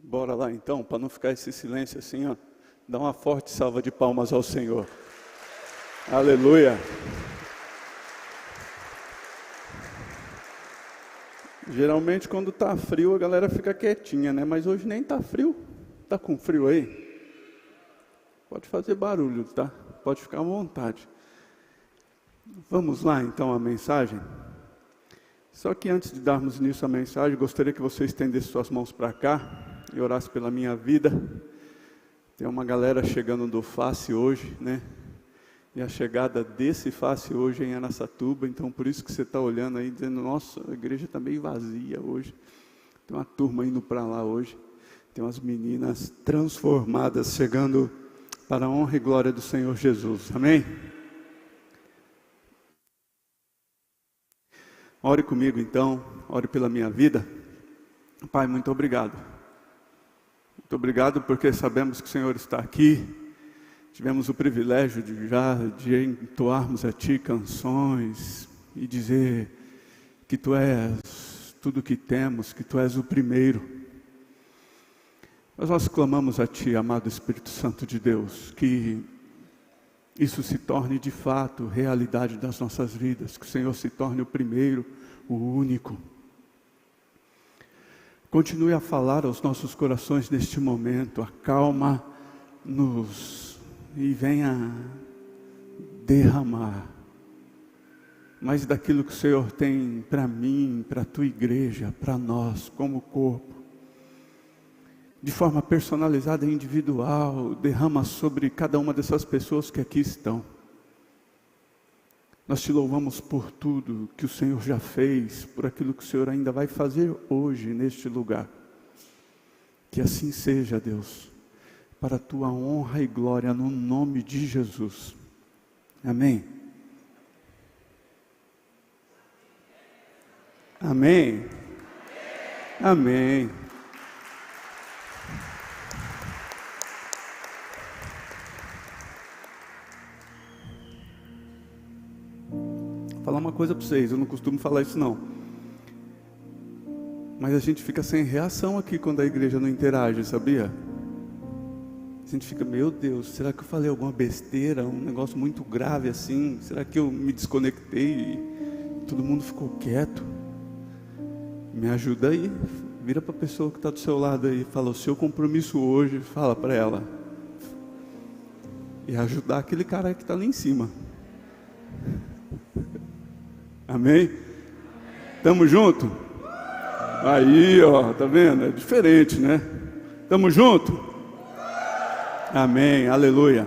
Bora lá então, para não ficar esse silêncio assim, ó. Dá uma forte salva de palmas ao Senhor. Aleluia. Geralmente quando tá frio a galera fica quietinha, né? Mas hoje nem tá frio. Tá com frio aí? Pode fazer barulho, tá? Pode ficar à vontade. Vamos lá então a mensagem. Só que antes de darmos início à mensagem, gostaria que você estendesse suas mãos para cá e orasse pela minha vida. Tem uma galera chegando do Face hoje, né? E a chegada desse Face hoje é em Araçatuba, então por isso que você está olhando aí, dizendo, nossa, a igreja está meio vazia hoje. Tem uma turma indo para lá hoje. Tem umas meninas transformadas chegando para a honra e glória do Senhor Jesus. Amém? Ore comigo então, ore pela minha vida. Pai, muito obrigado. Muito obrigado porque sabemos que o Senhor está aqui. Tivemos o privilégio de entoarmos a Ti canções e dizer que Tu és tudo que temos, que Tu és o primeiro. Mas nós clamamos a Ti, amado Espírito Santo de Deus, que isso se torne de fato realidade das nossas vidas, que o Senhor se torne o primeiro, o único. Continue a falar aos nossos corações neste momento, acalma-nos e venha derramar mais daquilo que o Senhor tem para mim, para a Tua igreja, para nós como corpo. De forma personalizada e individual, derrama sobre cada uma dessas pessoas que aqui estão. Nós Te louvamos por tudo que o Senhor já fez, por aquilo que o Senhor ainda vai fazer hoje neste lugar. Que assim seja, Deus, para a Tua honra e glória no nome de Jesus. Amém. Amém. Amém. Vou falar uma coisa para vocês, eu não costumo falar isso não. Mas a gente fica sem reação aqui quando a igreja não interage, sabia? A gente fica, meu Deus, será que eu falei alguma besteira, um negócio muito grave assim? Será que eu me desconectei e todo mundo ficou quieto? Me ajuda aí, vira para a pessoa que está do seu lado aí e fala, o seu compromisso hoje, fala para ela. E ajudar aquele cara que está lá em cima. Amém? Tamo junto? Aí, ó, tá vendo? É diferente, né? Tamo junto? Amém, aleluia.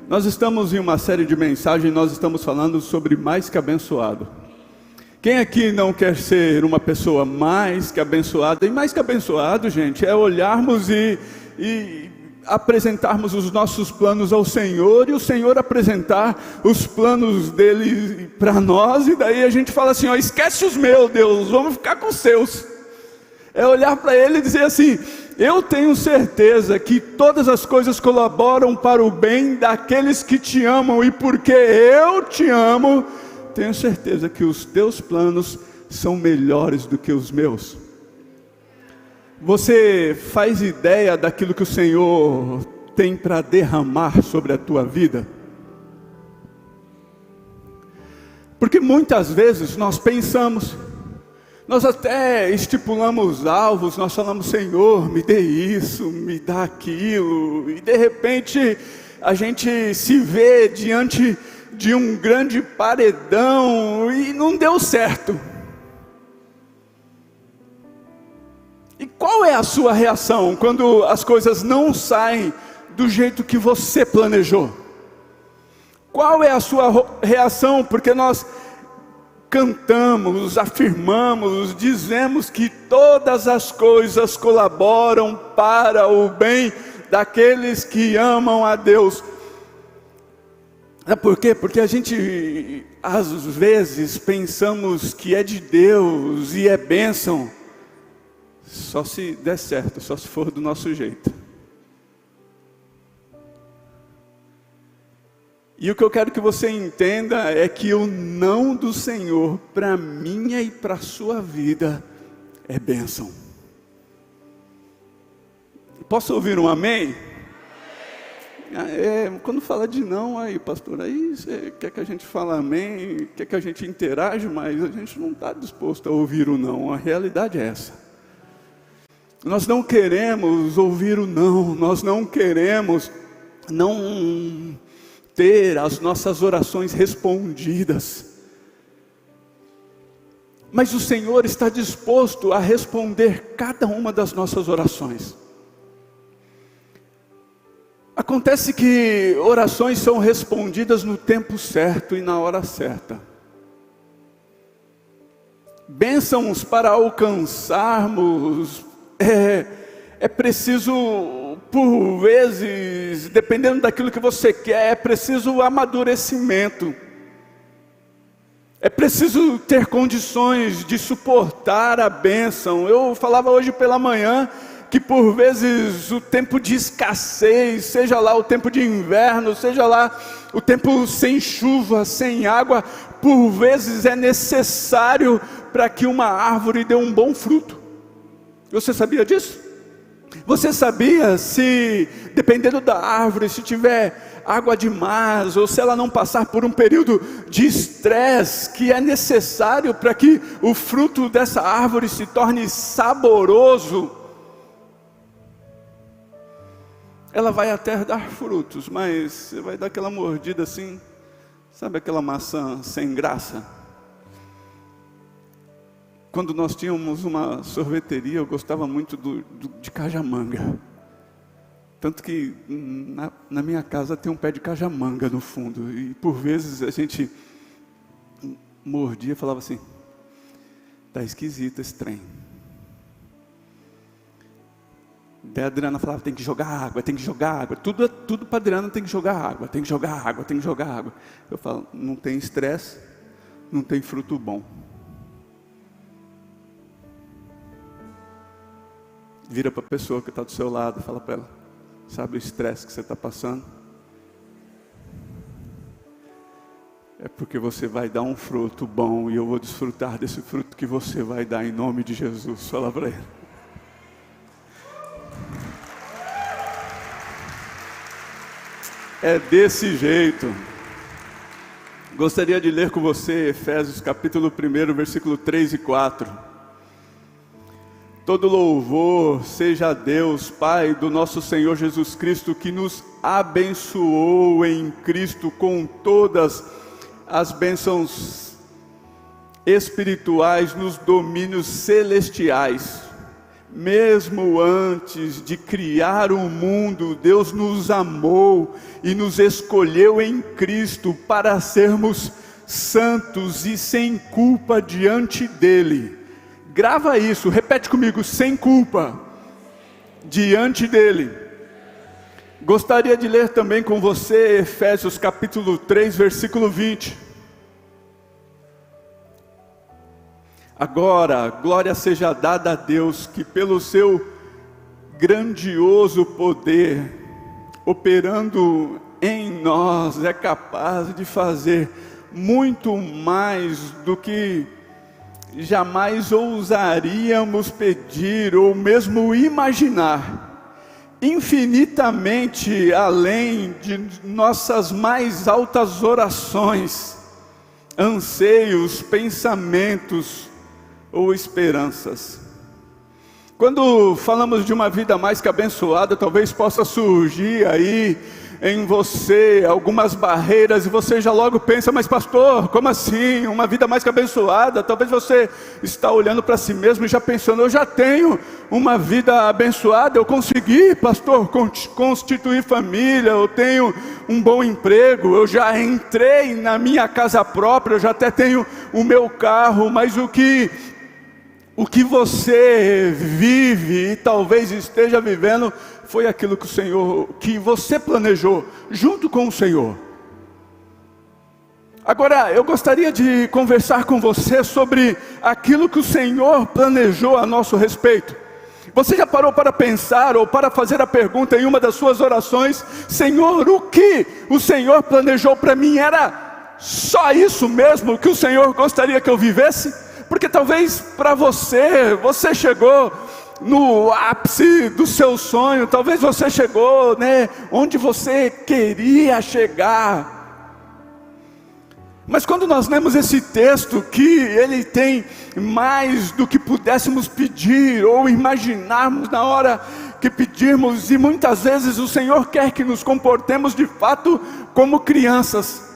Nós estamos em uma série de mensagens, nós estamos falando sobre mais que abençoado. Quem aqui não quer ser uma pessoa mais que abençoada? E mais que abençoado, gente, é olharmos e apresentarmos os nossos planos ao Senhor, e o Senhor apresentar os planos dele para nós, e daí a gente fala assim, ó, esquece os meus, Deus, vamos ficar com os seus. É olhar para ele e dizer assim, eu tenho certeza que todas as coisas colaboram para o bem daqueles que te amam, e porque eu te amo, tenho certeza que os teus planos são melhores do que os meus. Você faz ideia daquilo que o Senhor tem para derramar sobre a tua vida? Porque muitas vezes nós pensamos, nós até estipulamos alvos, nós falamos, Senhor, me dê isso, me dá aquilo, e de repente a gente se vê diante de um grande paredão e não deu certo. E qual é a sua reação quando as coisas não saem do jeito que você planejou? Qual é a sua reação? Porque nós cantamos, afirmamos, dizemos que todas as coisas colaboram para o bem daqueles que amam a Deus. Por quê? Porque a gente, às vezes, pensamos que é de Deus e é bênção, só se der certo, só se for do nosso jeito. E o que eu quero que você entenda é que o não do Senhor para a minha e para a sua vida é bênção. Posso ouvir um amém? Quando fala de não, aí pastor, aí você quer que a gente fale amém, quer que a gente interage, mas a gente não está disposto a ouvir o não, a realidade é essa. Nós não queremos ouvir o não, nós não queremos não ter as nossas orações respondidas. Mas o Senhor está disposto a responder cada uma das nossas orações. Acontece que orações são respondidas no tempo certo e na hora certa. Bênçãos para alcançarmos, é preciso, por vezes, dependendo daquilo que você quer, é preciso amadurecimento. É preciso ter condições de suportar a bênção. Eu falava hoje pela manhã que por vezes o tempo de escassez, seja lá o tempo de inverno, seja lá o tempo sem chuva, sem água, por vezes é necessário para que uma árvore dê um bom fruto. Você sabia disso? Você sabia se, dependendo da árvore, se tiver água demais, ou se ela não passar por um período de estresse, que é necessário para que o fruto dessa árvore se torne saboroso? Ela vai até dar frutos, mas você vai dar aquela mordida assim, sabe aquela maçã sem graça? Quando nós tínhamos uma sorveteria, eu gostava muito de cajamanga. Tanto que na minha casa tem um pé de cajamanga no fundo. E por vezes a gente mordia e falava assim, tá esquisito esse trem. Daí a Adriana falava, tem que jogar água, tem que jogar água. Tudo para a Adriana tem que jogar água, tem que jogar água, tem que jogar água. Eu falo, não tem estresse, não tem fruto bom. Vira para a pessoa que está do seu lado e fala para ela, sabe o estresse que você está passando? É porque você vai dar um fruto bom e eu vou desfrutar desse fruto que você vai dar em nome de Jesus. Fala para ele. É desse jeito. Gostaria de ler com você Efésios capítulo 1, versículo 3 e 4. Todo louvor seja a Deus, Pai do nosso Senhor Jesus Cristo, que nos abençoou em Cristo com todas as bênçãos espirituais nos domínios celestiais. Mesmo antes de criar o mundo, Deus nos amou e nos escolheu em Cristo para sermos santos e sem culpa diante dEle. Grava isso, repete comigo, sem culpa diante dEle. Gostaria de ler também com você Efésios capítulo 3, versículo 20. Agora, glória seja dada a Deus, que pelo seu grandioso poder, operando em nós, é capaz de fazer muito mais do que jamais ousaríamos pedir ou mesmo imaginar, infinitamente além de nossas mais altas orações, anseios, pensamentos ou esperanças. Quando falamos de uma vida mais que abençoada, talvez possa surgir aí em você algumas barreiras e você já logo pensa, mas pastor, como assim? Uma vida mais que abençoada? Talvez você está olhando para si mesmo e já pensando, eu já tenho uma vida abençoada, eu consegui, pastor, constituir família, eu tenho um bom emprego, eu já entrei na minha casa própria, eu já até tenho o meu carro, mas o que você vive e talvez esteja vivendo foi aquilo que o Senhor, que você planejou junto com o Senhor. Agora, eu gostaria de conversar com você sobre aquilo que o Senhor planejou a nosso respeito. Você já parou para pensar ou para fazer a pergunta em uma das suas orações, Senhor, o que o Senhor planejou para mim? Era só isso mesmo que o Senhor gostaria que eu vivesse? Porque talvez para você chegou no ápice do seu sonho, talvez você chegou, né, onde você queria chegar. Mas quando nós lemos esse texto, que ele tem mais do que pudéssemos pedir ou imaginarmos na hora que pedirmos, e muitas vezes o Senhor quer que nos comportemos de fato como crianças.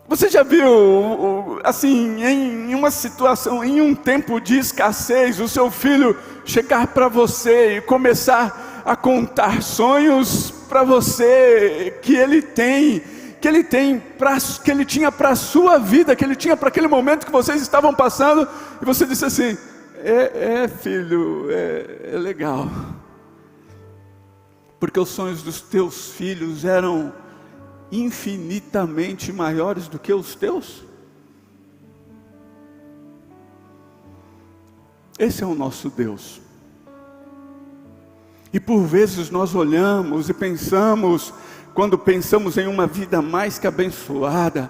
Você já viu, assim, em uma situação, em um tempo de escassez, o seu filho chegar para você e começar a contar sonhos para você que ele tinha para a sua vida, que ele tinha para aquele momento que vocês estavam passando, e você disse assim: filho, é legal, porque os sonhos dos teus filhos eram infinitamente maiores do que os teus. Esse é o nosso Deus. E por vezes nós olhamos e pensamos, quando pensamos em uma vida mais que abençoada,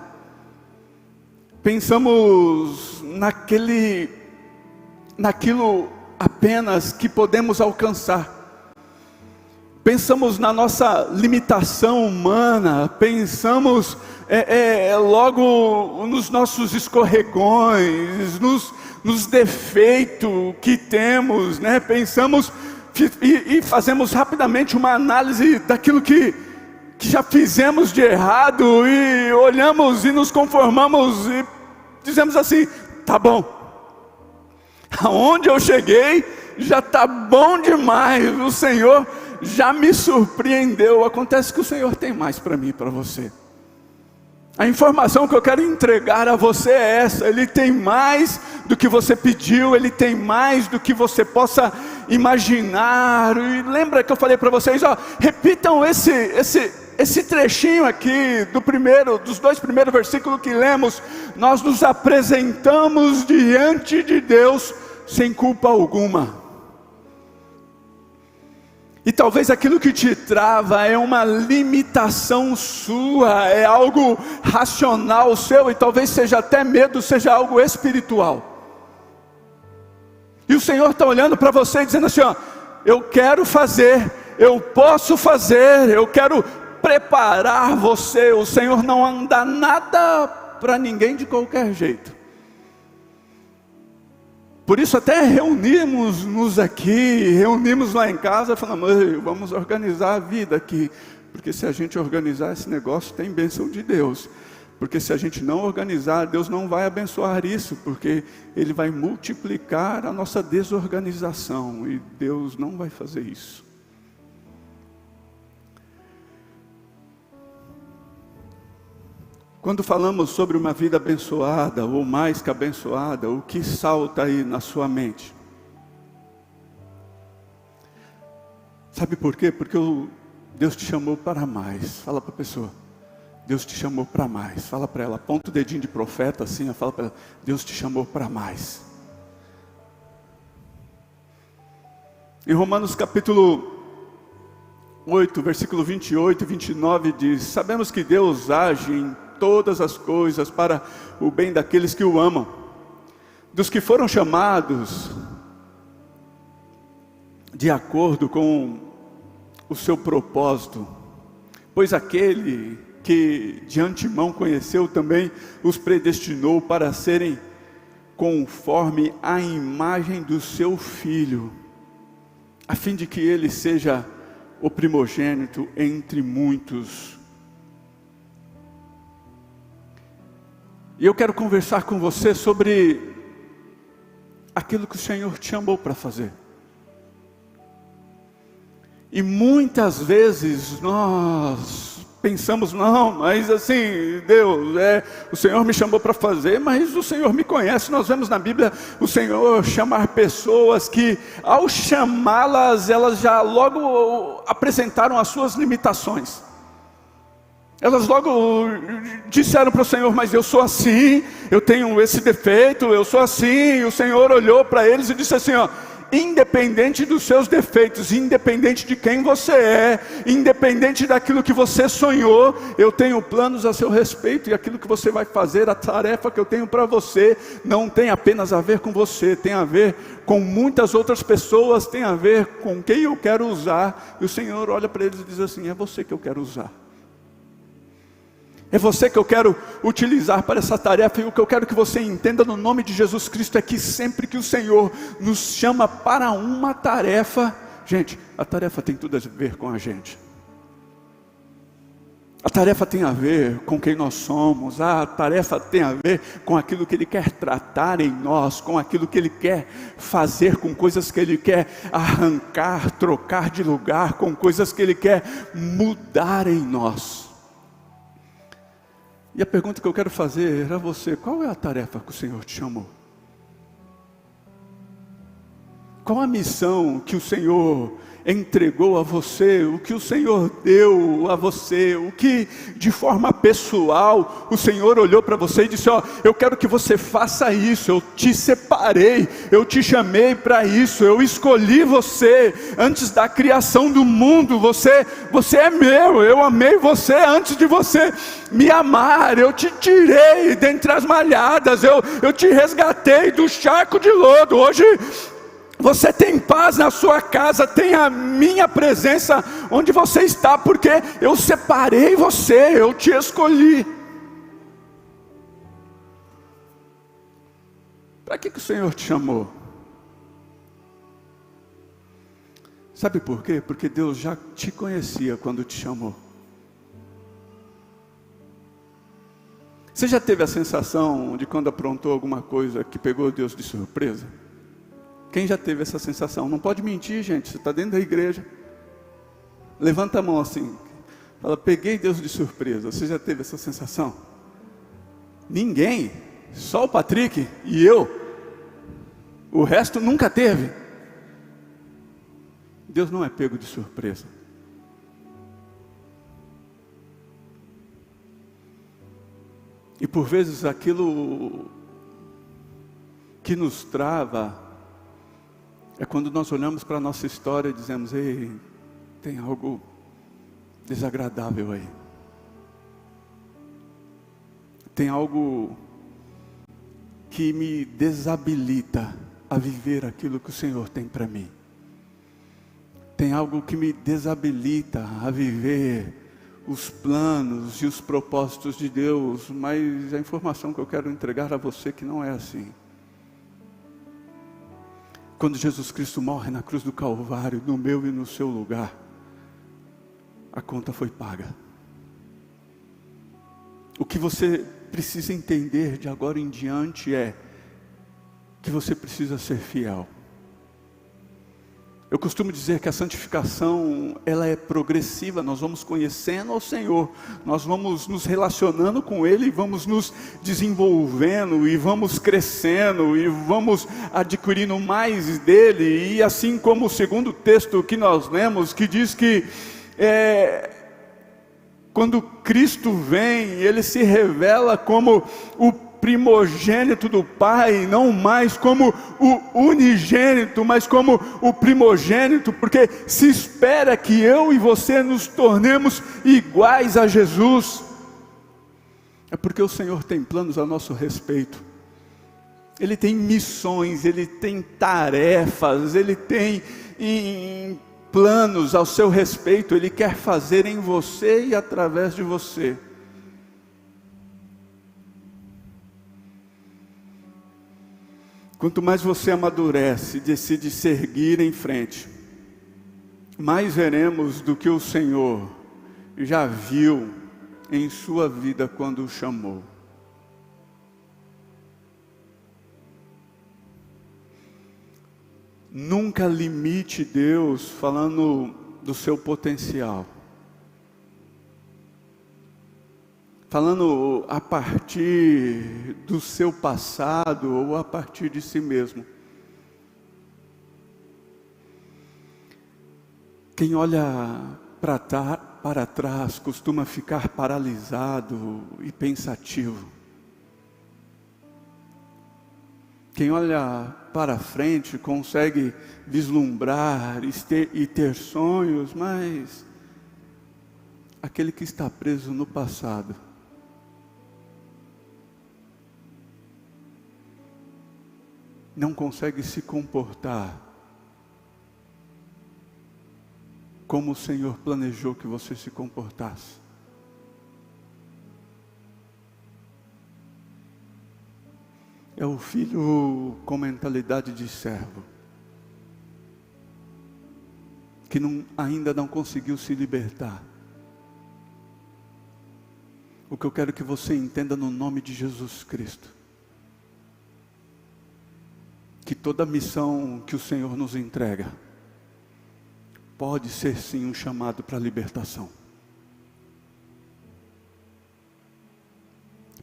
pensamos naquilo apenas que podemos alcançar. Pensamos na nossa limitação humana, pensamos logo nos nossos escorregões, nos defeitos que temos, né? Pensamos e fazemos rapidamente uma análise daquilo que já fizemos de errado, e olhamos e nos conformamos e dizemos assim: tá bom, aonde eu cheguei já está bom demais, o Senhor já me surpreendeu. Acontece que o Senhor tem mais para mim e para você. A informação que eu quero entregar a você é essa: Ele tem mais do que você pediu, Ele tem mais do que você possa imaginar. E lembra que eu falei para vocês, repitam esse trechinho aqui dos 2 primeiros versículos que lemos. Nós nos apresentamos diante de Deus sem culpa alguma. E talvez aquilo que te trava é uma limitação sua, é algo racional seu, e talvez seja até medo, seja algo espiritual. E o Senhor está olhando para você e dizendo assim: eu quero fazer, eu posso fazer, eu quero preparar você. O Senhor não dá nada para ninguém de qualquer jeito. Por isso até reunimos-nos aqui, reunimos lá em casa, falamos: vamos organizar a vida aqui, porque se a gente organizar esse negócio, tem bênção de Deus. Porque se a gente não organizar, Deus não vai abençoar isso, porque Ele vai multiplicar a nossa desorganização, e Deus não vai fazer isso. Quando falamos sobre uma vida abençoada, ou mais que abençoada, o que salta aí na sua mente? Sabe por quê? Porque Deus te chamou para mais. Fala para a pessoa: Deus te chamou para mais. Fala para ela, aponta o dedinho de profeta assim, fala para ela: Deus te chamou para mais. Em Romanos capítulo 8, versículo 28 e 29 diz: sabemos que Deus age em todas as coisas para o bem daqueles que o amam, dos que foram chamados de acordo com o seu propósito. Pois aquele que de antemão conheceu também os predestinou para serem conforme a imagem do seu Filho, a fim de que ele seja o primogênito entre muitos. E eu quero conversar com você sobre aquilo que o Senhor te chamou para fazer. E muitas vezes nós pensamos: não, mas assim, Deus, o Senhor me chamou para fazer, mas o Senhor me conhece. Nós vemos na Bíblia o Senhor chamar pessoas que, ao chamá-las, elas já logo apresentaram as suas limitações. Elas logo disseram para o Senhor: mas eu sou assim, eu tenho esse defeito, eu sou assim. E o Senhor olhou para eles e disse assim: independente dos seus defeitos, independente de quem você é, independente daquilo que você sonhou, eu tenho planos a seu respeito, e aquilo que você vai fazer, a tarefa que eu tenho para você, não tem apenas a ver com você, tem a ver com muitas outras pessoas, tem a ver com quem eu quero usar. E o Senhor olha para eles e diz assim: é você que eu quero usar. É você que eu quero utilizar para essa tarefa. E o que eu quero que você entenda no nome de Jesus Cristo é que sempre que o Senhor nos chama para uma tarefa, gente, a tarefa tem tudo a ver com a gente. A tarefa tem a ver com quem nós somos. A tarefa tem a ver com aquilo que Ele quer tratar em nós, com aquilo que Ele quer fazer, com coisas que Ele quer arrancar, trocar de lugar, com coisas que Ele quer mudar em nós. E a pergunta que eu quero fazer a você: qual é a tarefa que o Senhor te chamou? Qual a missão que o Senhor entregou a você, o que o Senhor deu a você, o que de forma pessoal o Senhor olhou para você e disse: ó, eu quero que você faça isso, eu te separei, eu te chamei para isso, eu escolhi você antes da criação do mundo, você é meu, eu amei você antes de você me amar, eu te tirei dentre as malhadas, eu te resgatei do charco de lodo. Hoje você tem paz na sua casa, tem a minha presença onde você está, porque eu separei você, eu te escolhi. Para que o Senhor te chamou? Sabe por quê? Porque Deus já te conhecia quando te chamou. Você já teve a sensação de quando aprontou alguma coisa que pegou Deus de surpresa? Quem já teve essa sensação? Não pode mentir, gente, você está dentro da igreja. Levanta a mão assim, fala: peguei Deus de surpresa. Você já teve essa sensação? Ninguém, só o Patrick e eu. O resto nunca teve. Deus não é pego de surpresa. E por vezes aquilo que nos trava é quando nós olhamos para a nossa história e dizemos: ei, tem algo desagradável aí. Tem algo que me desabilita a viver aquilo que o Senhor tem para mim. Tem algo que me desabilita a viver os planos e os propósitos de Deus. Mas a informação que eu quero entregar a você é que não é assim. Quando Jesus Cristo morre na cruz do Calvário, no meu e no seu lugar, a conta foi paga. O que você precisa entender de agora em diante é que você precisa ser fiel. Eu costumo dizer que a santificação, ela é progressiva. Nós vamos conhecendo ao Senhor, nós vamos nos relacionando com Ele, vamos nos desenvolvendo, e vamos crescendo, e vamos adquirindo mais dEle. E assim como o segundo texto que nós lemos, que diz que quando Cristo vem, Ele se revela como o primogênito do Pai, não mais como o unigênito, mas como o primogênito, porque se espera que eu e você nos tornemos iguais a Jesus. É porque o Senhor tem planos a nosso respeito. Ele tem missões, Ele tem tarefas, Ele tem planos ao seu respeito. Ele quer fazer em você e através de você. Quanto mais você amadurece e decide seguir em frente, mais veremos do que o Senhor já viu em sua vida quando o chamou. Nunca limite Deus falando do seu potencial, falando a partir do seu passado ou a partir de si mesmo. Quem olha para trás costuma ficar paralisado e pensativo. Quem olha para frente consegue vislumbrar e ter sonhos, mas aquele que está preso no passado não consegue se comportar como o Senhor planejou que você se comportasse. É o filho com mentalidade de servo, que ainda não conseguiu se libertar. O que eu quero que você entenda no nome de Jesus Cristo, que toda missão que o Senhor nos entrega, pode ser sim um chamado para a libertação.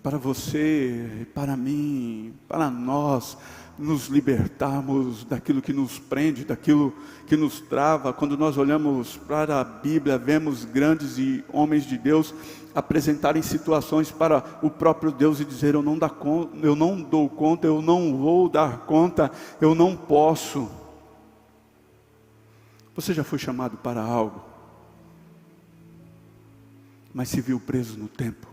Para você, para mim, para nós, nos libertarmos daquilo que nos prende, daquilo que nos trava. Quando nós olhamos para a Bíblia, vemos grandes homens de Deus apresentarem situações para o próprio Deus e dizer: eu não dou conta, eu não vou dar conta, eu não posso. Você já foi chamado para algo, mas se viu preso no tempo?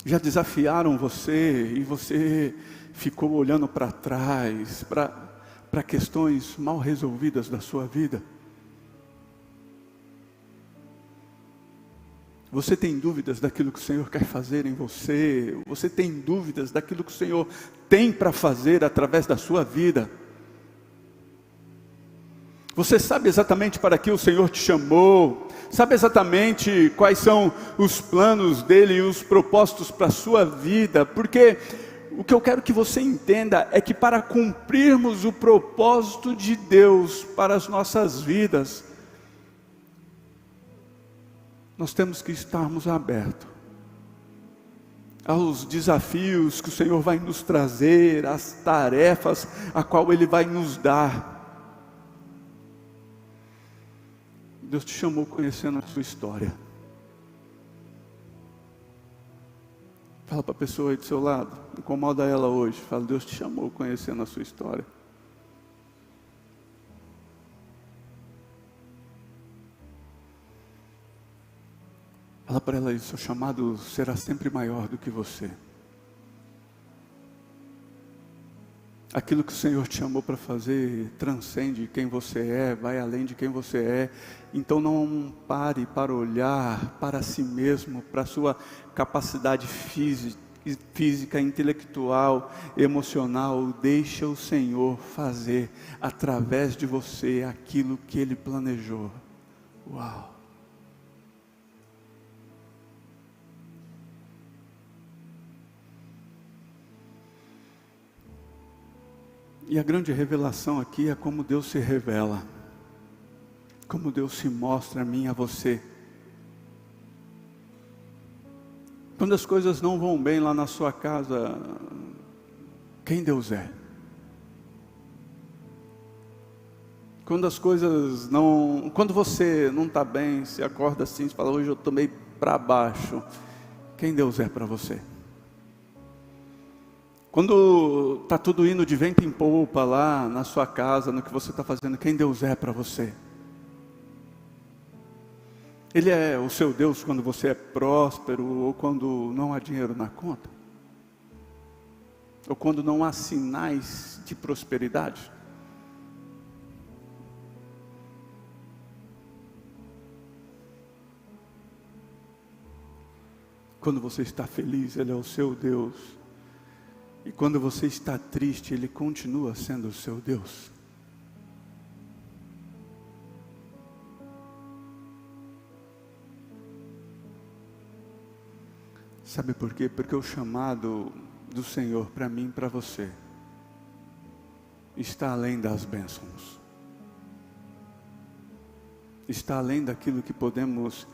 Já desafiaram você e você ficou olhando para trás, para questões mal resolvidas da sua vida? Você tem dúvidas daquilo que o Senhor quer fazer em você? Você tem dúvidas daquilo que o Senhor tem para fazer através da sua vida? Você sabe exatamente para que o Senhor te chamou? Sabe exatamente quais são os planos dele e os propósitos para a sua vida? Porque o que eu quero que você entenda é que para cumprirmos o propósito de Deus para as nossas vidas, nós temos que estarmos abertos aos desafios que o Senhor vai nos trazer, às tarefas a qual Ele vai nos dar. Deus te chamou conhecendo a sua história. Fala para a pessoa aí do seu lado, incomoda ela hoje. Fala: Deus te chamou conhecendo a sua história. Fala para ela isso: seu chamado será sempre maior do que você. Aquilo que o Senhor te chamou para fazer transcende quem você é, vai além de quem você é. Então não pare para olhar para si mesmo, para a sua capacidade física, intelectual, emocional. Deixa o Senhor fazer através de você aquilo que Ele planejou. Uau! E a grande revelação aqui é como Deus se revela, como Deus se mostra a mim e a você. Quando as coisas não vão bem lá na sua casa, quem Deus é? Quando você não está bem, se acorda assim, se fala: hoje eu estou meio para baixo, quem Deus é para você? Quando está tudo indo de vento em polpa lá na sua casa, no que você está fazendo, quem Deus é para você? Ele é o seu Deus quando você é próspero, ou quando não há dinheiro na conta? Ou quando não há sinais de prosperidade? Quando você está feliz, Ele é o seu Deus. E quando você está triste, Ele continua sendo o seu Deus. Sabe por quê? Porque o chamado do Senhor para mim e para você está além das bênçãos. Está além daquilo que podemos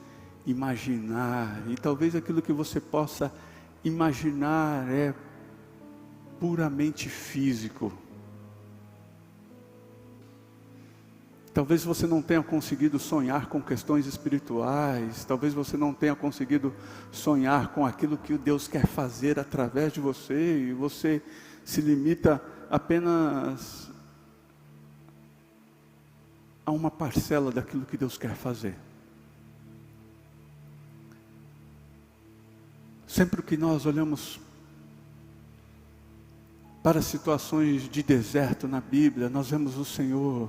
imaginar. E talvez aquilo que você possa imaginar é puramente físico. Talvez você não tenha conseguido sonhar com questões espirituais, talvez você não tenha conseguido sonhar com aquilo que Deus quer fazer através de você, e você se limita apenas a uma parcela daquilo que Deus quer fazer. Sempre que nós olhamos para situações de deserto na Bíblia, nós vemos o Senhor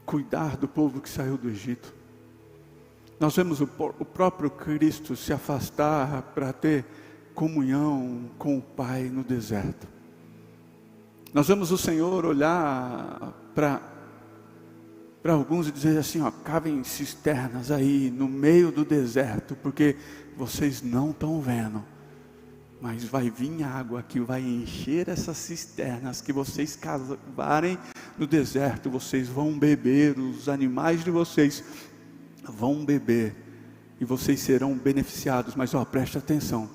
cuidar do povo que saiu do Egito. Nós vemos o próprio Cristo se afastar para ter comunhão com o Pai no deserto. Nós vemos o Senhor olhar para alguns e dizer assim, cavem cisternas aí no meio do deserto, porque vocês não estão vendo, mas vai vir água que vai encher essas cisternas que vocês cavarem no deserto, vocês vão beber, os animais de vocês vão beber, e vocês serão beneficiados. Mas preste atenção,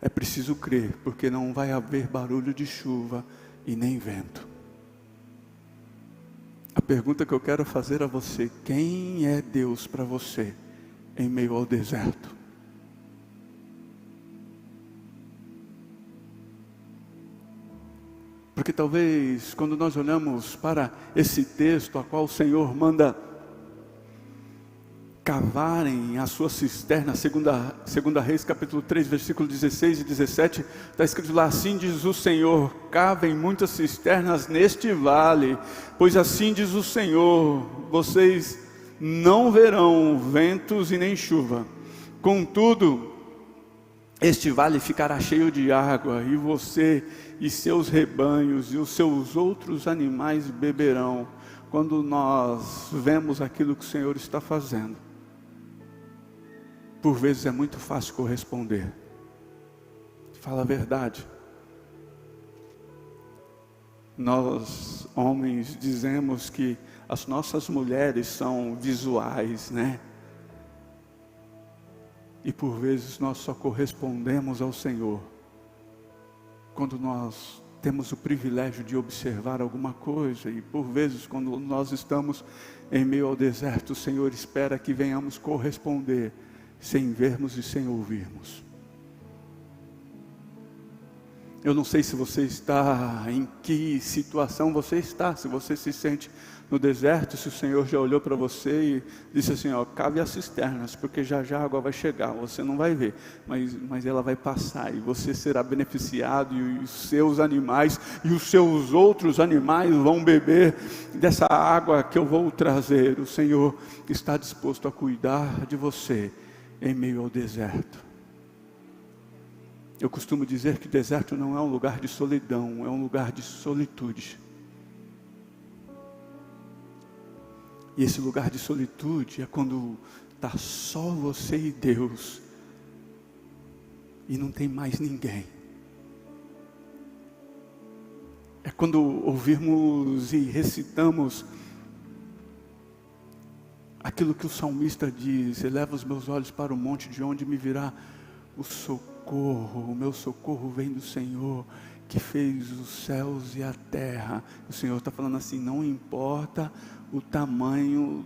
é preciso crer, porque não vai haver barulho de chuva e nem vento. A pergunta que eu quero fazer a você: quem é Deus para você em meio ao deserto? Porque talvez quando nós olhamos para esse texto, a qual o Senhor manda cavarem a sua cisterna, segunda Reis capítulo 3, versículo 16 e 17, está escrito lá: assim diz o Senhor, cavem muitas cisternas neste vale, pois assim diz o Senhor, vocês não verão ventos e nem chuva, contudo, este vale ficará cheio de água, e você e seus rebanhos e os seus outros animais beberão. Quando nós vemos aquilo que o Senhor está fazendo, por vezes é muito fácil corresponder. Fala a verdade. Nós, homens, dizemos que as nossas mulheres são visuais, né? E por vezes nós só correspondemos ao Senhor quando nós temos o privilégio de observar alguma coisa. E por vezes, quando nós estamos em meio ao deserto, o Senhor espera que venhamos corresponder sem vermos e sem ouvirmos. Eu não sei se você está, em que situação você está, se você se sente no deserto, se o Senhor já olhou para você e disse assim, cave as cisternas, porque já já a água vai chegar, você não vai ver, mas ela vai passar, e você será beneficiado, e os seus animais, e os seus outros animais vão beber dessa água que eu vou trazer. O Senhor está disposto a cuidar de você em meio ao deserto. Eu costumo dizer que deserto não é um lugar de solidão, é um lugar de solitude. E esse lugar de solitude é quando está só você e Deus, e não tem mais ninguém. É quando ouvirmos e recitamos aquilo que o salmista diz: eleva os meus olhos para o monte, de onde me virá o socorro. O meu socorro vem do Senhor, que fez os céus e a terra. O Senhor está falando assim: não importa o tamanho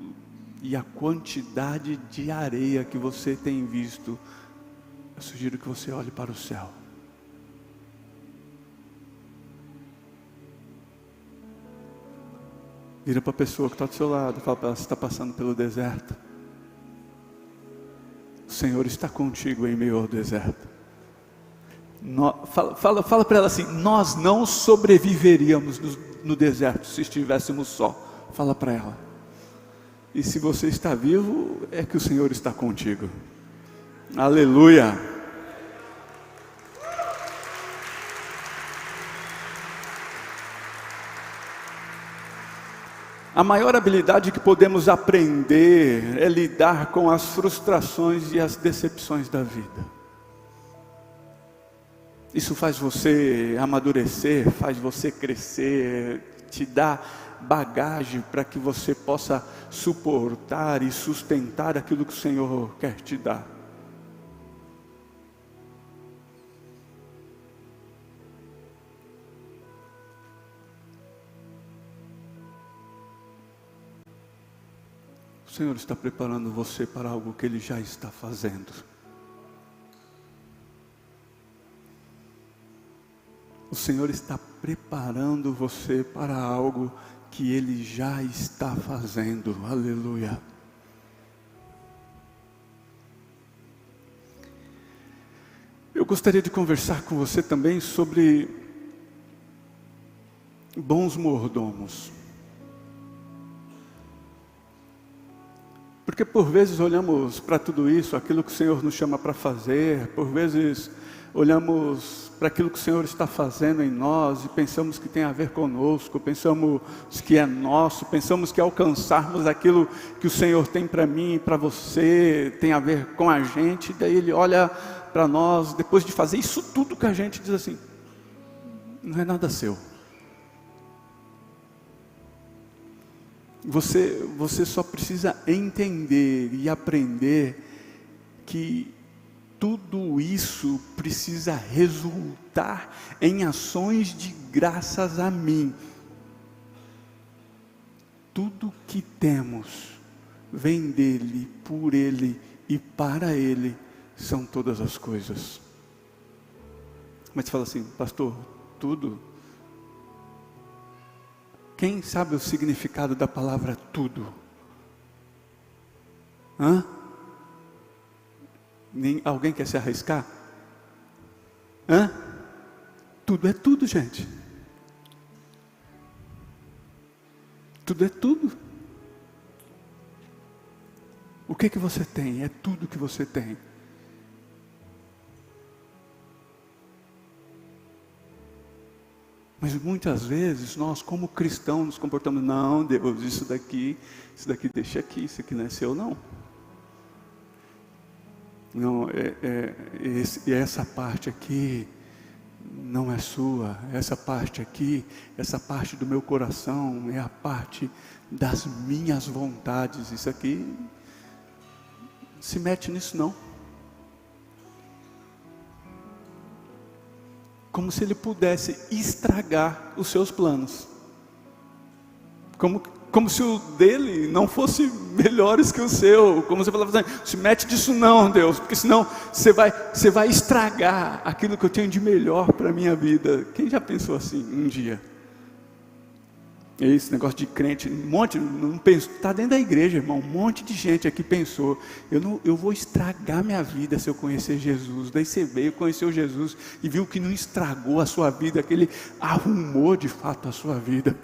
e a quantidade de areia que você tem visto, eu sugiro que você olhe para o céu. Vira para a pessoa que está do seu lado, fala para ela: você está passando pelo deserto? O Senhor está contigo em meio ao deserto. Fala para ela assim: nós não sobreviveríamos no deserto se estivéssemos só. Fala para ela. E se você está vivo, é que o Senhor está contigo. Aleluia. A maior habilidade que podemos aprender é lidar com as frustrações e as decepções da vida. Isso faz você amadurecer, faz você crescer, te dá bagagem para que você possa suportar e sustentar aquilo que o Senhor quer te dar. Senhor está preparando você para algo que Ele já está fazendo. O Senhor está preparando você para algo que Ele já está fazendo. Aleluia. Eu gostaria de conversar com você também sobre bons mordomos. Porque por vezes olhamos para tudo isso, aquilo que o Senhor nos chama para fazer, por vezes olhamos para aquilo que o Senhor está fazendo em nós e pensamos que tem a ver conosco, pensamos que é nosso, pensamos que alcançarmos aquilo que o Senhor tem para mim e para você, tem a ver com a gente. Daí Ele olha para nós, depois de fazer isso tudo que a gente diz assim, não é nada seu. Você só precisa entender e aprender que tudo isso precisa resultar em ações de graças a mim. Tudo que temos vem dele, por ele e para ele são todas as coisas. Mas você fala assim, pastor, tudo? Quem sabe o significado da palavra tudo? Alguém quer se arriscar? Tudo é tudo, gente. Tudo é tudo. O que você tem? É tudo que você tem. Mas muitas vezes nós como cristãos nos comportamos, não Deus, isso daqui deixa aqui, isso aqui não é seu não. Não, essa parte aqui não é sua, essa parte aqui, essa parte do meu coração é a parte das minhas vontades, isso aqui, se mete nisso não. Como se ele pudesse estragar os seus planos. Como se o dele não fosse melhores que o seu. Como você falava assim, se mete disso não, Deus, porque senão você vai estragar aquilo que eu tenho de melhor para a minha vida. Quem já pensou assim um dia? Esse negócio de crente, um monte, não penso, está dentro da igreja, irmão, um monte de gente aqui pensou, eu vou estragar minha vida se eu conhecer Jesus. Daí você veio, conheceu Jesus e viu que não estragou a sua vida, que Ele arrumou de fato a sua vida.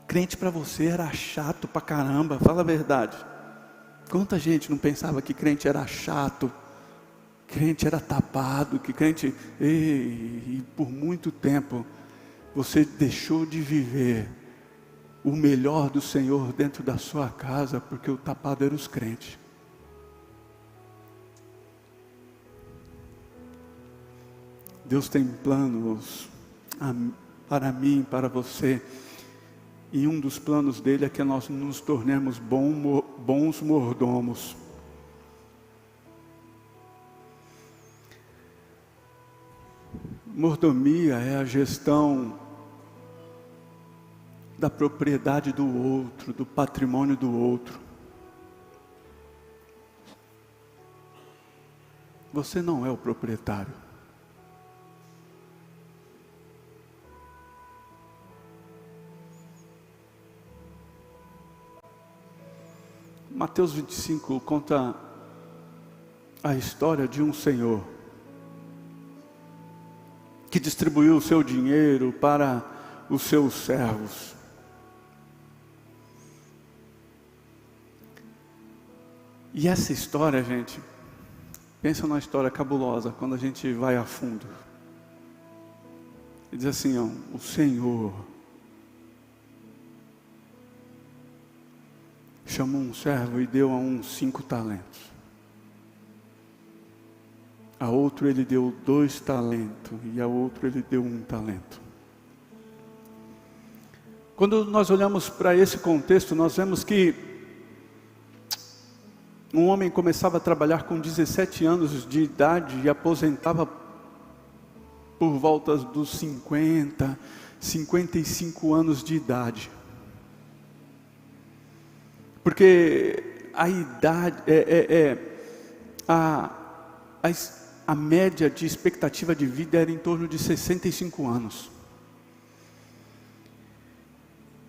Crente para você era chato pra caramba, fala a verdade. Quanta gente não pensava que crente era chato, crente era tapado, que crente, e por muito tempo você deixou de viver o melhor do Senhor dentro da sua casa, porque o tapado era os crentes. Deus tem planos para mim, para você, e um dos planos dele é que nós nos tornemos bons mordomos. Mordomia é a gestão da propriedade do outro, do patrimônio do outro. Você não é o proprietário. Mateus 25 conta a história de um senhor que distribuiu o seu dinheiro para os seus servos. E essa história, gente, pensa numa história cabulosa, quando a gente vai a fundo. Ele diz assim, o Senhor chamou um servo e deu a um 5 talentos. A outro ele deu 2 talentos e a outro ele deu 1 talento. Quando nós olhamos para esse contexto, nós vemos que um homem começava a trabalhar com 17 anos de idade e aposentava por volta dos 50, 55 anos de idade. Porque a idade, a média de expectativa de vida era em torno de 65 anos.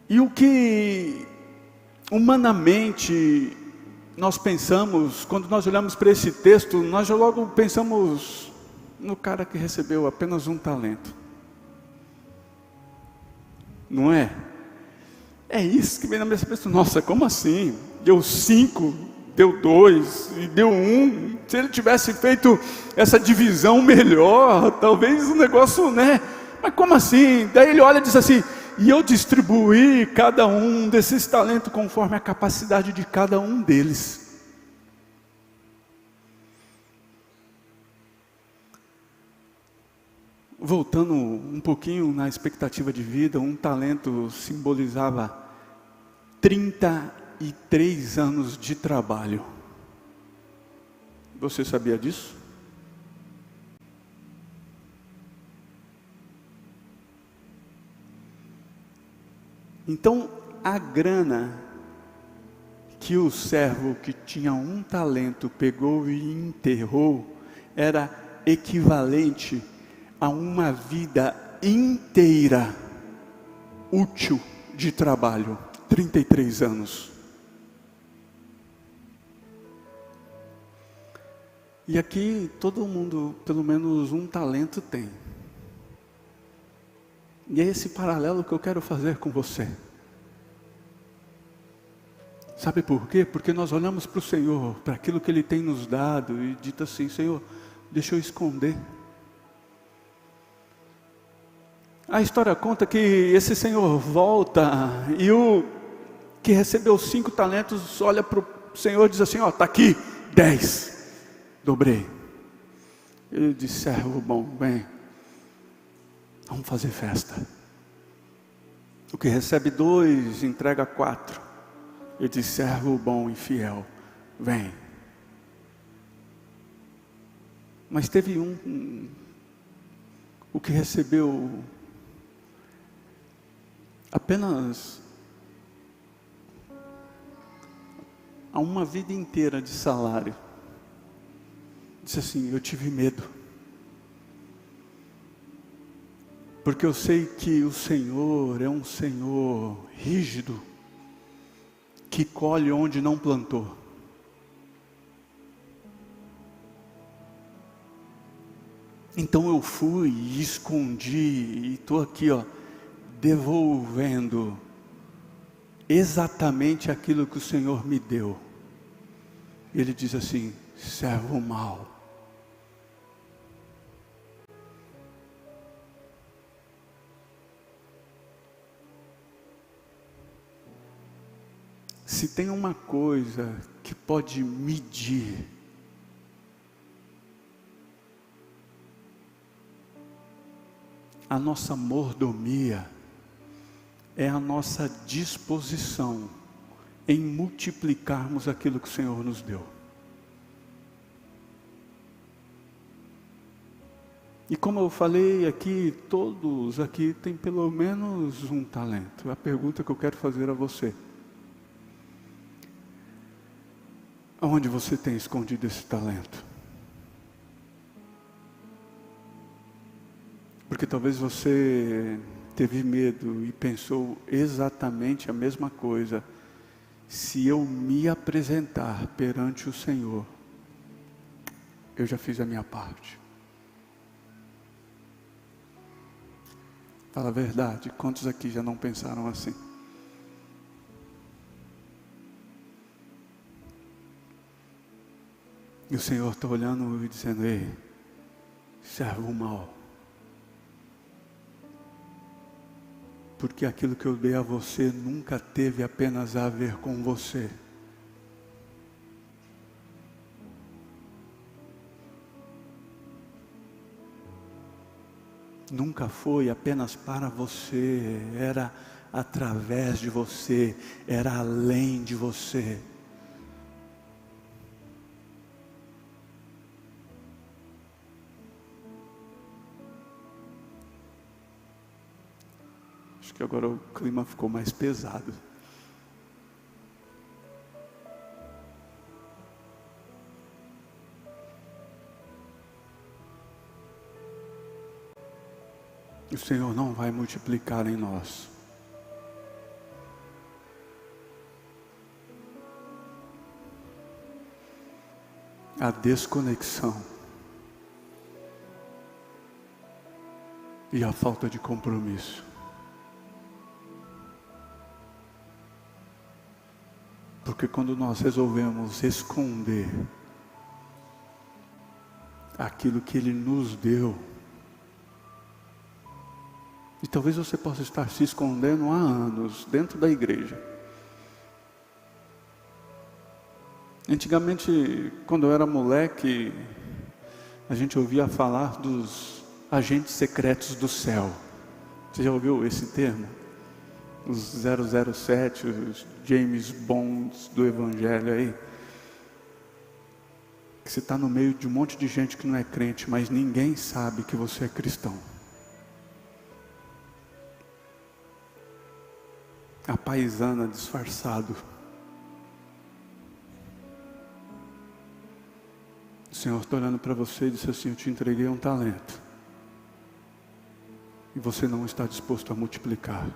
E o que humanamente nós pensamos, quando nós olhamos para esse texto, nós já logo pensamos no cara que recebeu apenas um talento. Não é? É isso que vem na minha cabeça. Nossa, como assim? Deu 5, deu 2 e deu 1. Se ele tivesse feito essa divisão melhor, talvez o negócio, né? Mas como assim? Daí ele olha e diz assim: e eu distribuí cada um desses talentos conforme a capacidade de cada um deles. Voltando um pouquinho na expectativa de vida, um talento simbolizava 33 anos de trabalho. Você sabia disso? Então, a grana que o servo que tinha um talento pegou e enterrou era equivalente a uma vida inteira útil de trabalho, 33 anos. E aqui todo mundo, pelo menos um talento tem. E é esse paralelo que eu quero fazer com você. Sabe por quê? Porque nós olhamos para o Senhor, para aquilo que Ele tem nos dado, e dito assim: Senhor, deixa eu esconder. A história conta que esse Senhor volta, e o que recebeu 5 talentos, olha para o Senhor e diz assim: ó, está aqui, 10, dobrei. Ele disse: servo bom, vem, vamos fazer festa. O que recebe 2, entrega 4. Ele diz: servo bom e fiel, vem. Mas teve o que recebeu apenas uma vida inteira de salário. Disse assim: eu tive medo, porque eu sei que o Senhor é um Senhor rígido, que colhe onde não plantou. Então eu fui e escondi, e estou aqui, ó, devolvendo exatamente aquilo que o Senhor me deu. Ele diz assim: servo mau. Se tem uma coisa que pode medir a nossa mordomia, é a nossa disposição em multiplicarmos aquilo que o Senhor nos deu. E como eu falei aqui, todos aqui têm pelo menos um talento. A pergunta que eu quero fazer a você: aonde você tem escondido esse talento? Porque talvez você teve medo e pensou exatamente a mesma coisa: se eu me apresentar perante o Senhor, eu já fiz a minha parte. Fala a verdade, quantos aqui já não pensaram assim? E o Senhor está olhando e dizendo: ei, servo mau, porque aquilo que eu dei a você nunca teve apenas a ver com você. Nunca foi apenas para você, era através de você, era além de você. Acho que agora o clima ficou mais pesado. o Senhor não vai multiplicar em nós. A desconexão e a falta de compromisso. Porque quando nós resolvemos esconder aquilo que Ele nos deu, e talvez você possa estar se escondendo há anos dentro da igreja. Antigamente, quando eu era moleque, a gente ouvia falar dos agentes secretos do céu. Você já ouviu esse termo? Os 007, os James Bonds do Evangelho aí. Que você está no meio de um monte de gente que não é crente, mas ninguém sabe que você é cristão. A paisana disfarçado. O Senhor está olhando para você e disse assim: eu te entreguei um talento. E você não está disposto a multiplicar.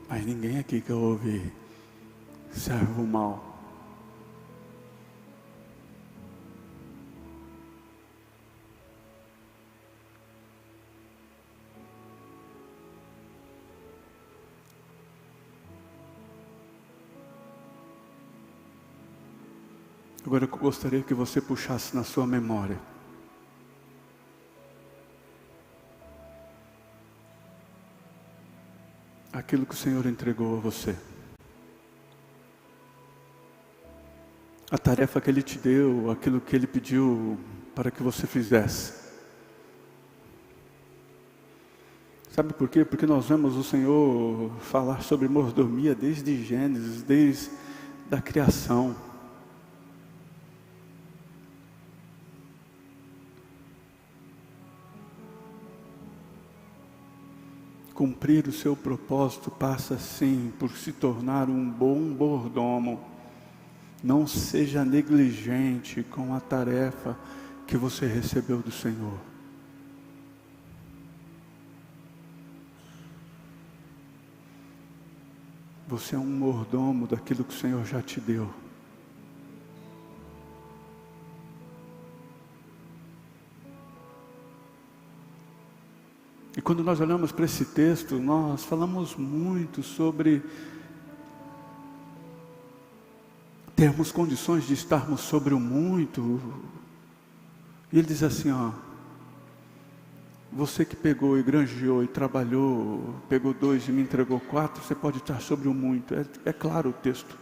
Mas ninguém aqui quer ouvir servo mau. Agora eu gostaria que você puxasse na sua memória aquilo que o Senhor entregou a você. A tarefa que Ele te deu, aquilo que Ele pediu para que você fizesse. Sabe por quê? Porque nós vemos o Senhor falar sobre mordomia desde Gênesis, desde a criação. Cumprir o seu propósito passa sim por se tornar um bom mordomo. Não seja negligente com a tarefa que você recebeu do Senhor. Você é um mordomo daquilo que o Senhor já te deu. E quando nós olhamos para esse texto, nós falamos muito sobre termos condições de estarmos sobre o muito. E ele diz assim, ó: você que pegou e granjeou e trabalhou, pegou 2 e me entregou 4, você pode estar sobre o muito. É claro o texto.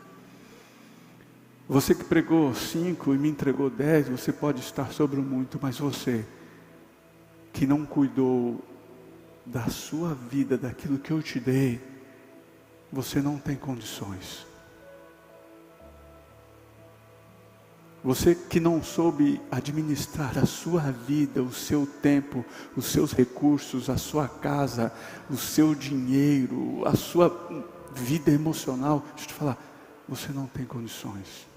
Você que pregou 5 e me entregou 10, você pode estar sobre o muito. Mas você que não cuidou da sua vida, daquilo que eu te dei, você não tem condições. Você que não soube administrar a sua vida, o seu tempo, os seus recursos, a sua casa, o seu dinheiro, a sua vida emocional, deixa eu te falar, você não tem condições.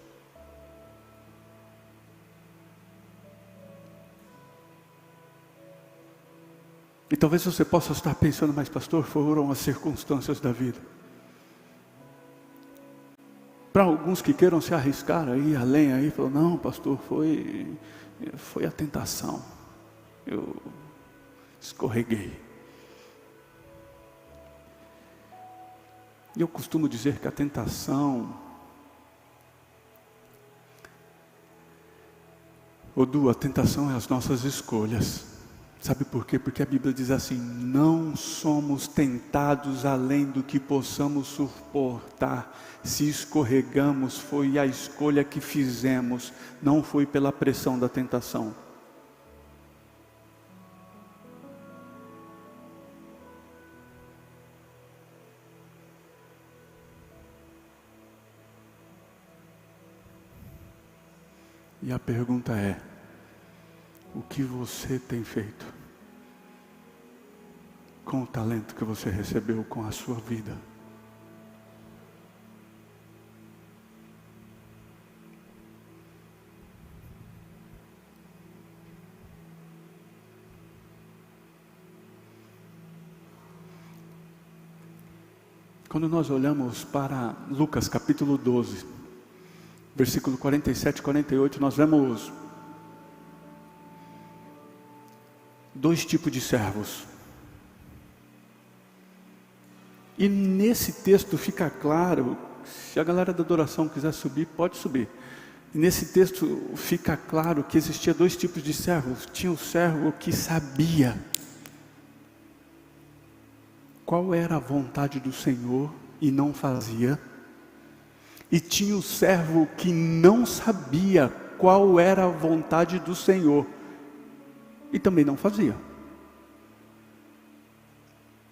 E talvez você possa estar pensando, mas pastor, foram as circunstâncias da vida. Para alguns que queiram se arriscar aí, além aí, falou, não pastor, foi a tentação. Eu escorreguei. E eu costumo dizer que a tentação, a tentação é as nossas escolhas. Sabe por quê? Porque a Bíblia diz assim, não somos tentados além do que possamos suportar. Se escorregamos, foi a escolha que fizemos, não foi pela pressão da tentação. E a pergunta é, o que você tem feito com o talento que você recebeu, com a sua vida? Quando nós olhamos para Lucas capítulo 12, versículo 47 e 48, nós vemos dois tipos de servos. E nesse texto fica claro, se a galera da adoração quiser subir, pode subir. E nesse texto fica claro que existia dois tipos de servos. Tinha o servo que sabia qual era a vontade do Senhor e não fazia. E tinha o servo que não sabia qual era a vontade do Senhor e também não fazia.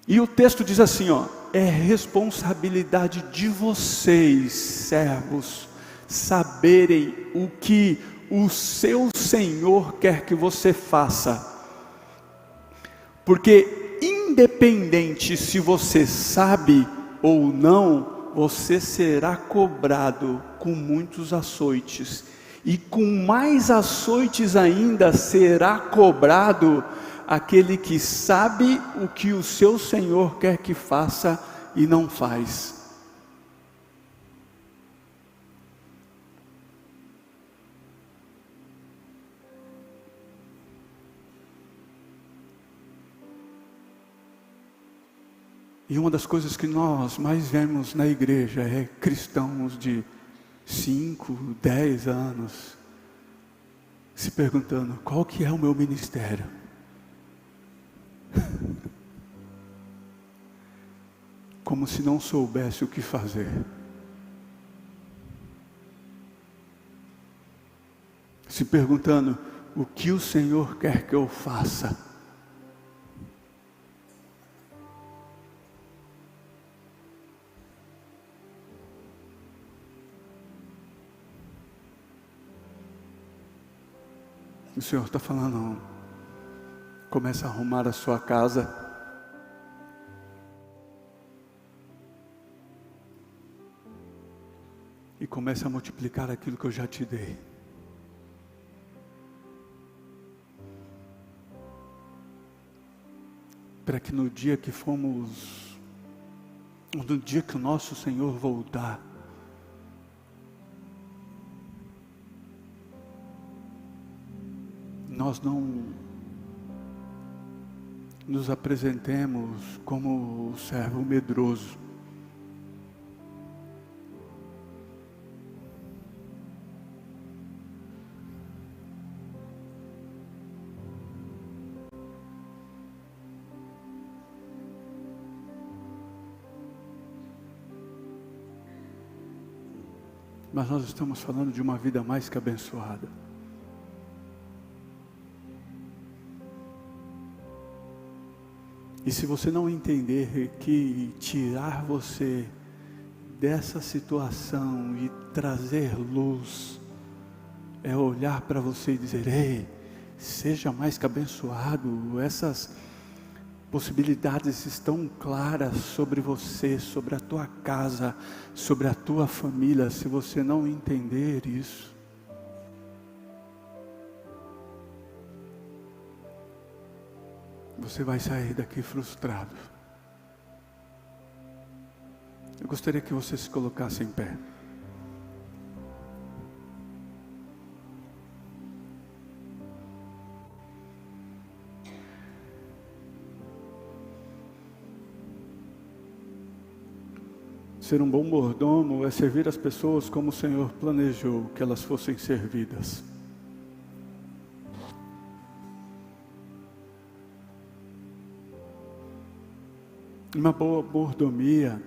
E o texto diz assim, é responsabilidade de vocês, servos, saberem o que o seu Senhor quer que você faça. Porque independente se você sabe ou não, você será cobrado com muitos açoites. E com mais açoites ainda será cobrado aquele que sabe o que o seu Senhor quer que faça e não faz. E uma das coisas que nós mais vemos na igreja é cristãos de 5, 10 anos se perguntando, qual que é o meu ministério? Como se não soubesse o que fazer. Se perguntando, o que o Senhor quer que eu faça? O Senhor está falando, comece a arrumar a sua casa. E comece a multiplicar aquilo que eu já te dei. Para que no dia que no dia que o nosso Senhor voltar, nós não nos apresentemos como o servo medroso. Mas nós estamos falando de uma vida mais que abençoada. E se você não entender que tirar você dessa situação e trazer luz, é olhar para você e dizer, ei, seja mais que abençoado, essas possibilidades estão claras sobre você, sobre a tua casa, sobre a tua família. Se você não entender isso, você vai sair daqui frustrado. Eu gostaria que você se colocasse em pé. Ser um bom mordomo é servir as pessoas como o Senhor planejou que elas fossem servidas. Uma boa mordomia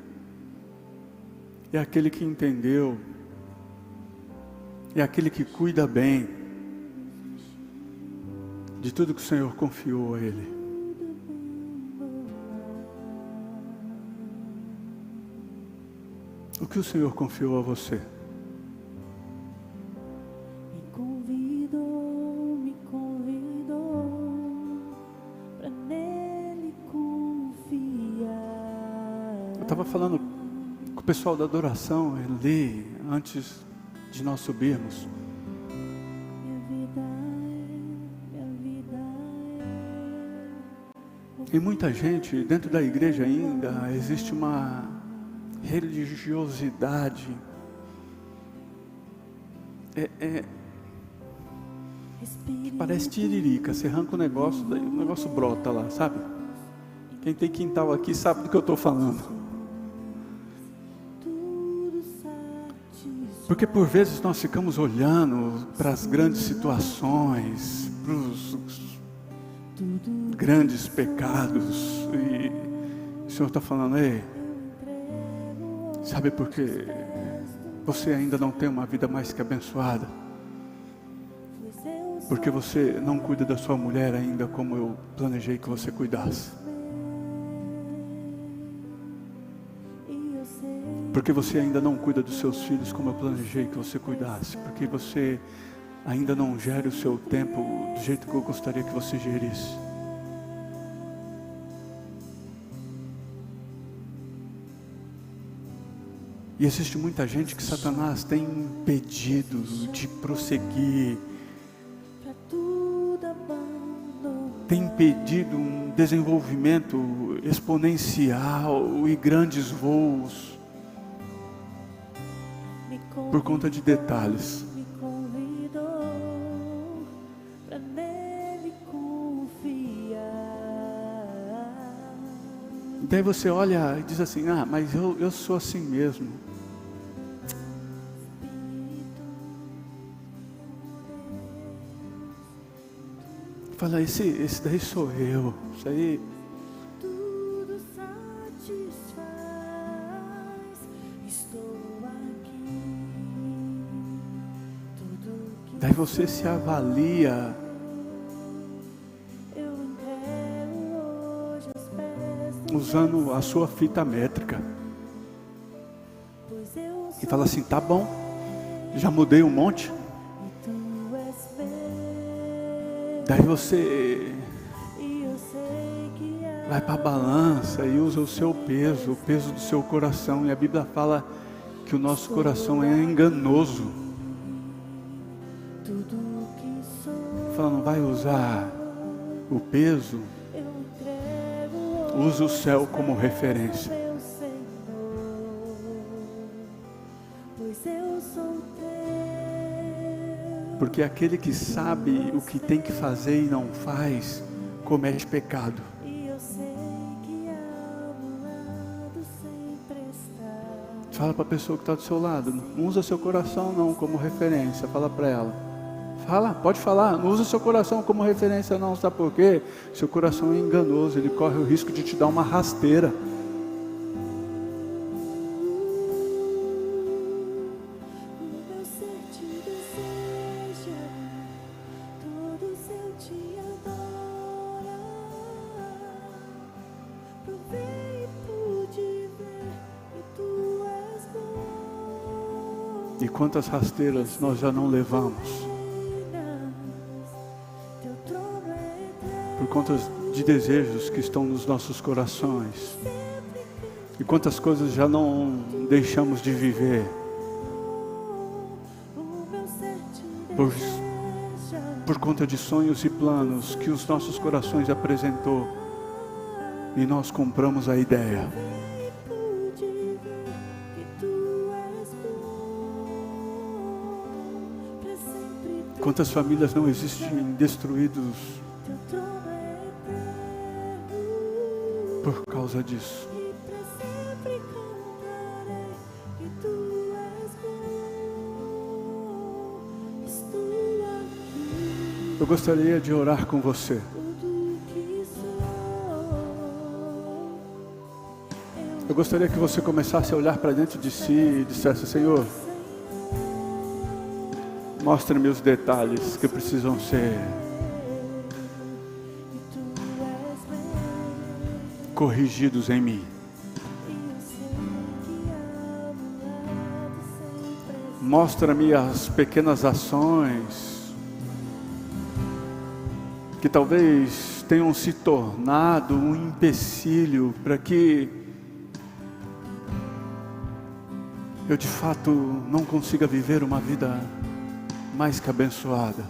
é aquele que entendeu, é aquele que cuida bem de tudo que o Senhor confiou a ele. O que o Senhor confiou a você? Me convidou para nele confiar. Eu estava falando com o pessoal da adoração ali, antes de nós subirmos. Minha vida E muita gente, dentro da igreja ainda, existe uma religiosidade parece tiririca. Você arranca o negócio, daí o negócio brota lá, sabe? Quem tem quintal aqui sabe do que eu estou falando. Porque por vezes nós ficamos olhando para as grandes situações, para os grandes pecados, e o Senhor está falando: ei, sabe por que você ainda não tem uma vida mais que abençoada? Porque você não cuida da sua mulher ainda como eu planejei que você cuidasse. Porque você ainda não cuida dos seus filhos como eu planejei que você cuidasse. Porque você ainda não gere o seu tempo do jeito que eu gostaria que você gerisse. E existe muita gente que Satanás tem impedido de prosseguir, tem impedido um desenvolvimento exponencial e grandes voos, por conta de detalhes. Me convidou pra nele confiar. Daí você olha e diz assim: ah, mas eu sou assim mesmo. Fala, esse daí sou eu. Isso aí. Tudo satisfaz. Estou aqui. Tudo que Daí você se avalia. eu entrego hoje aos pés do Usando a sua fita métrica. pois eu E sou fala assim: tá bom, já mudei um monte. e tu és meu. Daí você E eu sei que vai para a balança e usa o seu peso, o peso do seu coração. E a Bíblia fala que o nosso coração é enganoso. tudo que sou Fala, não vai usar o peso, eu entrego usa o céu como referência. meu Senhor, pois eu sou teu. Porque aquele que sabe o que tem que fazer e não faz, comete pecado. E eu sei que amado sem prestar. Fala para a pessoa que está do seu lado: não usa seu coração não como referência. Fala para ela. Fala, pode falar. Não usa seu coração como referência não. Sabe por quê? Seu coração é enganoso. Ele corre o risco de te dar uma rasteira. O meu ser te deseja, todo seu te adora. Provei e pude ver que tu és bom. E quantas rasteiras nós já não levamos Teu trono é eterno. por conta de desejos que estão nos nossos corações. E quantas coisas já não deixamos de viver O meu ser te por, deseja. por conta de sonhos e planos que os nossos corações apresentou. E nós compramos a ideia. E pude ver que tu és bom. Pra sempre Quantas famílias não existem destruídas teu trono é eterno. por causa disso? E pra sempre cantarei que tu és bom. Estou aqui, Eu gostaria de orar com você. tudo que sou. Eu gostaria que você começasse a olhar para dentro de si e dissesse: Senhor, mostre-me os detalhes que precisam ser E tu és meu. corrigidos em mim. E eu sei que amado sempre és. Mostra-me as pequenas ações que talvez tenham se tornado um empecilho para que eu de fato não consiga viver uma vida mais que abençoada.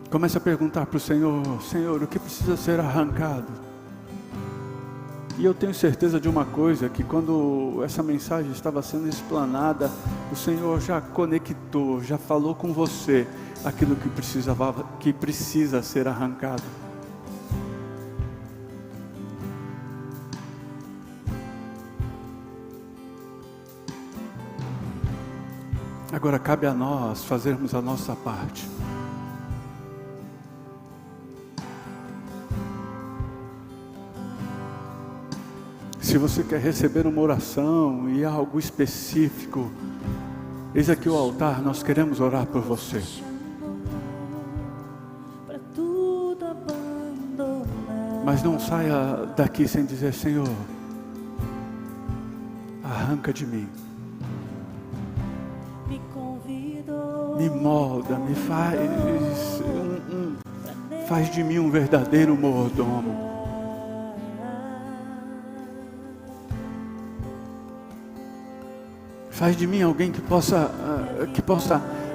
Comece a perguntar para o Senhor: Senhor, o que precisa ser arrancado? E eu tenho certeza de uma coisa, que quando essa mensagem estava sendo explanada, o Senhor já conectou, já falou com você aquilo que precisa ser arrancado. Agora cabe a nós fazermos a nossa parte. Se você quer receber uma oração e algo específico, eis aqui o altar, nós queremos orar por você. Mas não saia daqui sem dizer: Senhor, arranca de mim. Me molda, me faz de mim um verdadeiro mordomo. Faz de mim alguém que possa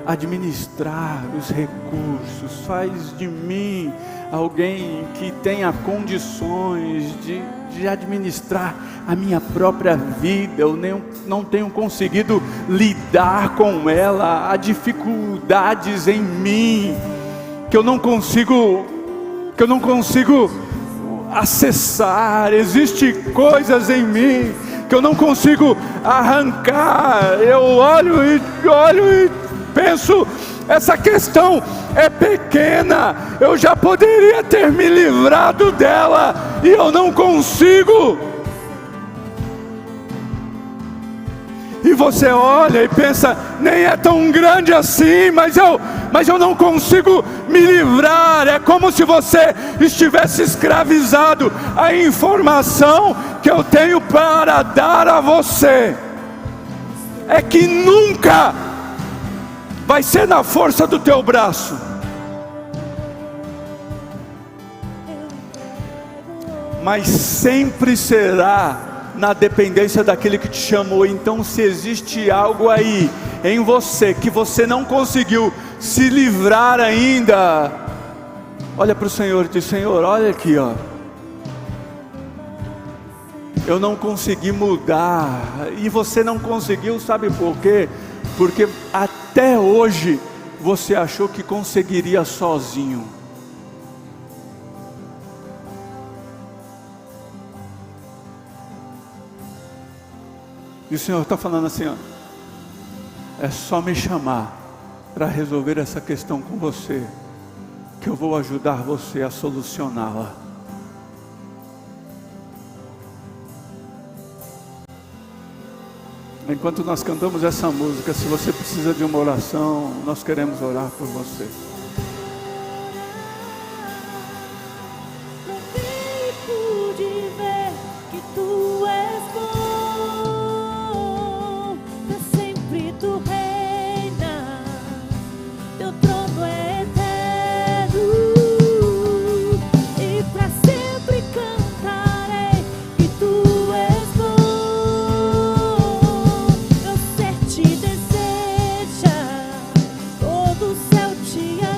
administrar os recursos. Faz de mim alguém que tenha condições de administrar a minha própria vida. Eu não tenho conseguido lidar com ela. Há dificuldades em mim que eu não consigo acessar. Existem coisas em mim que eu não consigo arrancar. Eu olho e penso: essa questão é pequena, eu já poderia ter me livrado dela, e eu não consigo. E você olha e pensa: nem é tão grande assim, mas eu não consigo me livrar. É como se você estivesse escravizado. A informação que eu tenho para dar a você é que nunca vai ser na força do teu braço, mas sempre será na dependência daquele que te chamou. Então, se existe algo aí em você que você não conseguiu se livrar ainda, olha para o Senhor e diz: Senhor, olha aqui, ó. Eu não consegui mudar. E você não conseguiu, sabe por quê? Porque até hoje você achou que conseguiria sozinho. E o Senhor está falando assim, ó: é só me chamar para resolver essa questão com você, que eu vou ajudar você a solucioná-la. Enquanto nós cantamos essa música, se você precisa de uma oração, nós queremos orar por você. Pude ver que tu és bom, pra sempre tu reinas, teu trono é eterno, e pra sempre cantarei que tu és bom. Meu ser te deseja, todo o céu te ama.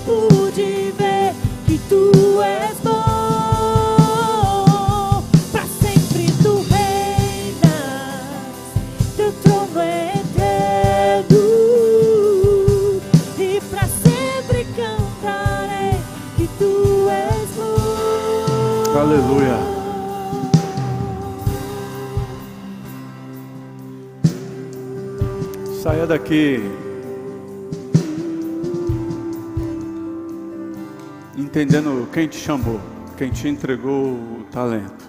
pude ver que tu és bom. Pra sempre tu reinas, teu trono é eterno. E pra sempre cantarei que tu és bom. Aleluia. Saia daqui entendendo quem te chamou, quem te entregou o talento.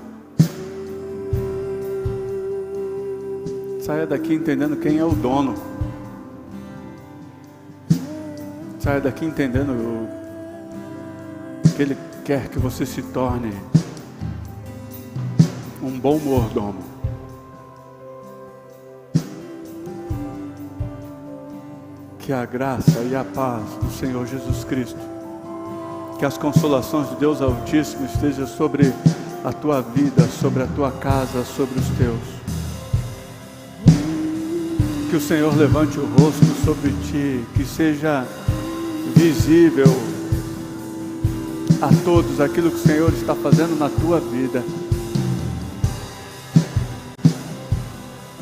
Saia daqui entendendo quem é o dono. Saia daqui entendendo que Ele quer que você se torne um bom mordomo. Que a graça e a paz do Senhor Jesus Cristo, que as consolações de Deus Altíssimo estejam sobre a tua vida, sobre a tua casa, sobre os teus. Que o Senhor levante o rosto sobre ti, que seja visível a todos aquilo que o Senhor está fazendo na tua vida.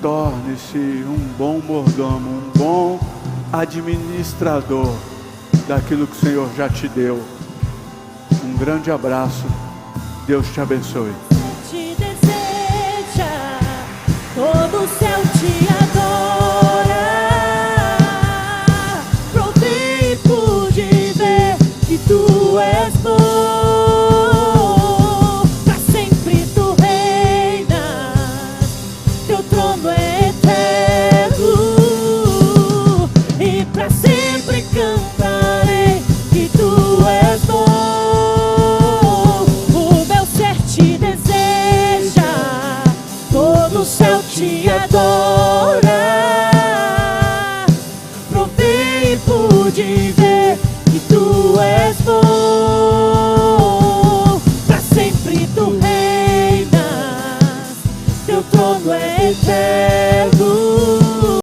Torne-se um bom mordomo, um bom administrador daquilo que o Senhor já te deu. Um grande abraço. Deus te abençoe. Te deseja, todo o céu te adora. Provei e pude ver que tu és bom. Pra sempre tu reinas, teu trono é eterno. E pra sempre cantarei que tu és bom. O céu te adora. Provei e pude ver que tu és bom. Pra sempre tu reinas, teu trono é eterno.